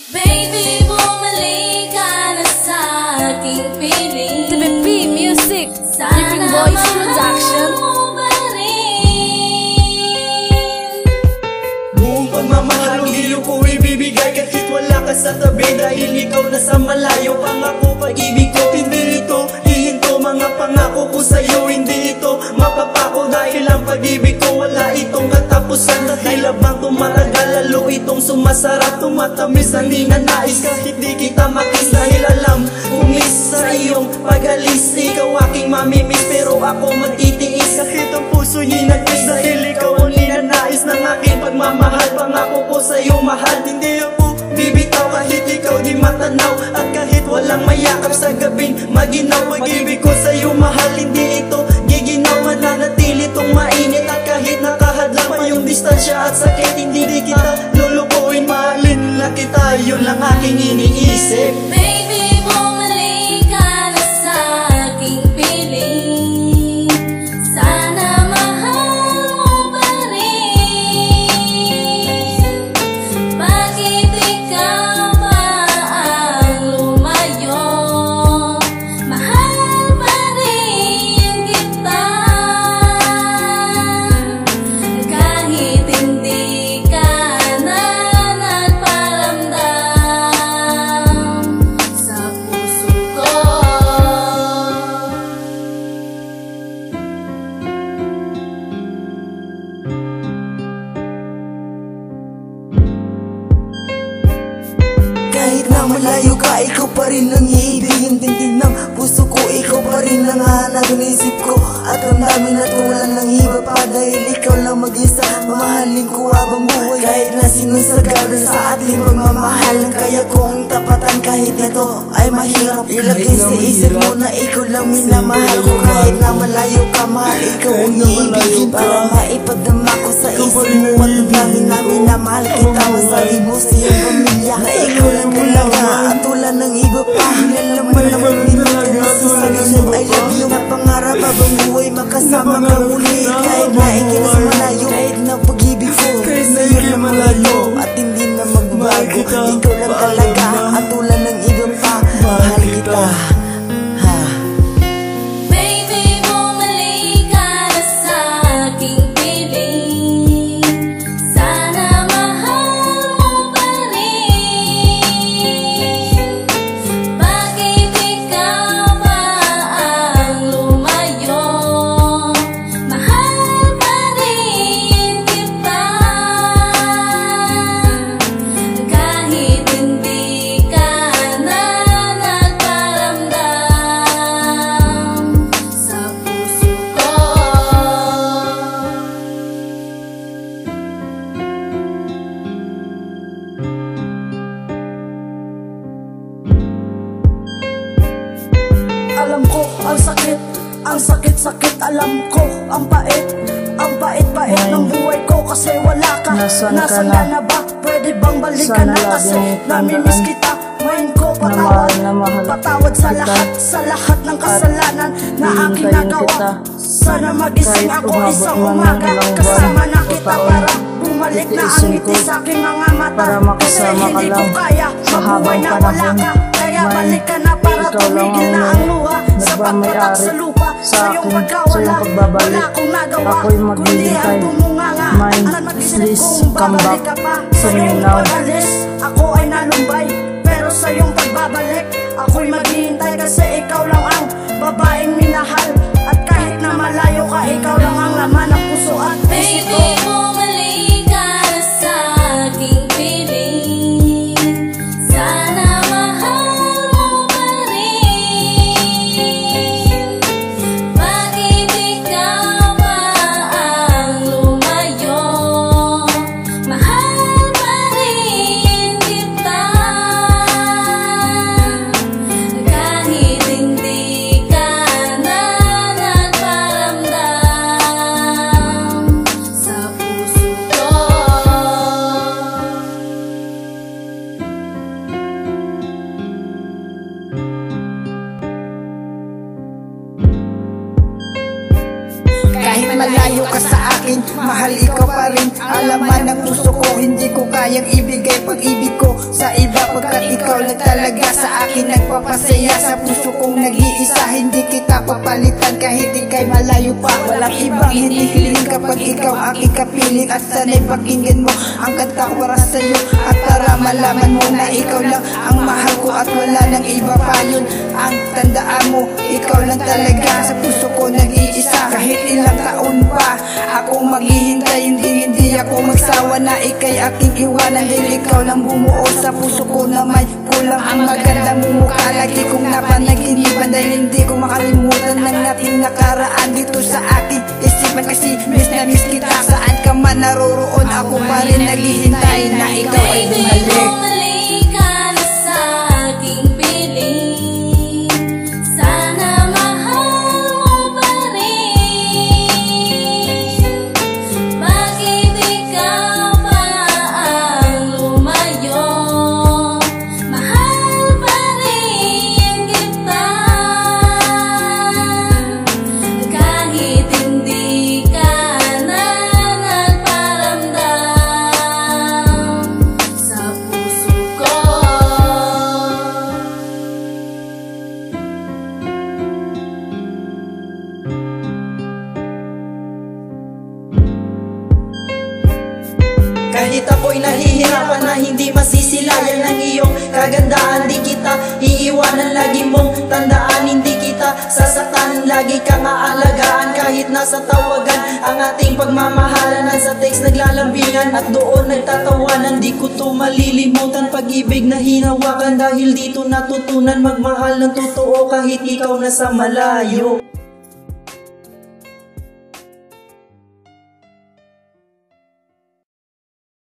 Baby, bumalik ka na sa aking piling. TVP Music, Living Boys Production. Buong pagmamahal ang iyo ko ibibigay kahit wala ka sa tabi, dahil ikaw nasa malayo. Pangako pag-ibig ko, hindi ito hihinto. Mga pangako ko sa'yo, hindi ito mapapako, dahil ang pag-ibig ko wala itong katapusan. Dahil habang tumatagal, lalo itong sumasarap, tumatamis ang ninanais kahit di kita makis. Dahil alam kung miss sa iyong pag-alis, ikaw aking mamimiss, pero ako magtitiis kahit ang puso niya nagtis. Dahil ikaw ang ninanais ng aking pagmamahal. Pangako ko sa'yo mahal, hindi ako bibitaw kahit ikaw di matanaw, at kahit walang mayakap sa gabing maginaw. Pag-ibig ko sa'yo mahal, hindi ito giginaw. Mananatili itong mainit, at kahit nakahadlang pa yung distansya at sakit, hindi kita lulukuin. Mahalin lang kita, yun lang aking iniisip. Baby, bumalik ka na sa aking piling. Sana mahal mo pa rin. Bakit ikaw pa ang lumayo? Mahal pa rin kita. Kahit hindi ka na nagparamdam sa puso ko. Kahit na malayo ka, ikaw pa rin ang iibigin. Tindig ng puso ko, ikaw pa rin ang hanap ng isip ko. At ang dami na tulan ng iba pa, dahil ikaw lang mag-isa. Mamahalin ko habang buhay, kahit na sinusagada sa ating pagmamahal. Kaya kong tapatan kahit ito ay mahirap. Ilagay sa isip mo na ikaw lang minamahal ko. Kahit na malayo ka, mahal, ikaw ang iibigin. Para maipadama ko sa isip mo at ang dami na minamahal kita. Masali mo sa iyong pamilya na ikaw lang talaga, at wala ng iba pa. Nilalaman naman minute na sasabihin I love you. Na pangarap habang buhay makasama ka muli. Kahit na ikinis malayo, kahit na pag-ibig ko sa'yo lang malayo, at hindi na magbago. Ikaw lang talaga, at wala ng iba pa. Mahal kita. Baby, bumalik ka na sa aking piling. Sana mahal mo pa rin. Bakit ikaw pa ang lumayo? Mahal pa rin kita. Kahit hindi ka na nagparamdam sa puso ko. Alam ko ang sakit, alam ko ang pait ng buhay ko. Kasi wala ka, Nasaan ka nasaan na? ka na ba? Pwede bang balikan Sana na, kasi laging namimiss tandaan kita. Ngayon ko na mahal patawad sa kita. lahat ng kasalanan na aking hihintayin nagawa. kita. Sana magising Kahit ako umabot isang man ng umaga, ilang kasama buwan na o kita taon. para bumalik na ang Titiisin ngiti ko sa aking mga mata. para makasama Kasi ka hindi ko lang kaya sa mabuhay habang na wala panahon. ka. Kaya Man, balik ka na para ikaw lang tumigil na ang ang luha sa pagpatak sa lupa. sa Sa iyong akin, pagkawala, sa iyong pagbabalik. wala akong nagawa, Ako'y kundi maghihintay. ang tumunganga. Mind, At mag-isip please kung come babalik back ka pa. to Sa me iyong now. pag-alis, ako ay nalumbay. Pero sa iyong pagbabalik, ako'y maghihintay. Kasi ikaw lang ang babaeng minahal. At kahit na malayo ka, ikaw lang ang laman ng puso at isip ko. Baby, bumalik ka na sa aking piling. Sana mahal mo pa rin. Bakit ikaw pa ang lumayo? Mahal pa rin kita. Kahit hindi ka na nagparamdam sa puso ko. Kahit malayo ka sa akin, mahal ikaw pa rin. Alaman ng puso ko, hindi ko kayang ibigay pag-ibig ko sa iba. lang talaga sa akin nagpapasaya. Sa puso kong nag-iisa, hindi kita papalitan kahit ika'y malayo pa. Walang ibang hinihiling kapag ikaw aking kapiling. At sana'y pakinggan mo ang kanta ko para sa'yo, at para malaman mo na ikaw lang ang mahal ko at wala nang iba pa. Yun ang tandaan mo, ikaw lang talaga sa puso ko nag-iisa. Kahit ilang taon pa akong maghihintay, hindi ako magsawa na ika'y aking iwanan. Dahil ikaw lang bumuo sa puso ko na may kulang. Ang maganda mong mukha lagi kong napanaginipan, dahil hindi ko makalimutan ng nating nakaraan dito sa aking isipan. Kasi miss na miss kita, saan ka man naroroon, ako pa rin naghihintay na ikaw ay bumalik. Bumalik ka na sa aking piling. Sana mahal mo pa rin. Bakit ikaw pa ang lumayo? Mahal pa rin kita. Kahit hindi ka na nagparamdam sa puso ko. Kahit ako'y nahihirapan na hindi masisilayan ng iyong kagandaan, di kita iiwanan, lagi mong tandaan. Hindi kita sasaktan, lagi kang aalagaan. Kahit nasa tawagan ang ating pagmamahalan, sa text naglalambingan at doon nagtatawanan. Di ko to malilimutan, pag-ibig na hinawakan, dahil dito natutunan magmahal ng totoo kahit ikaw nasa malayo.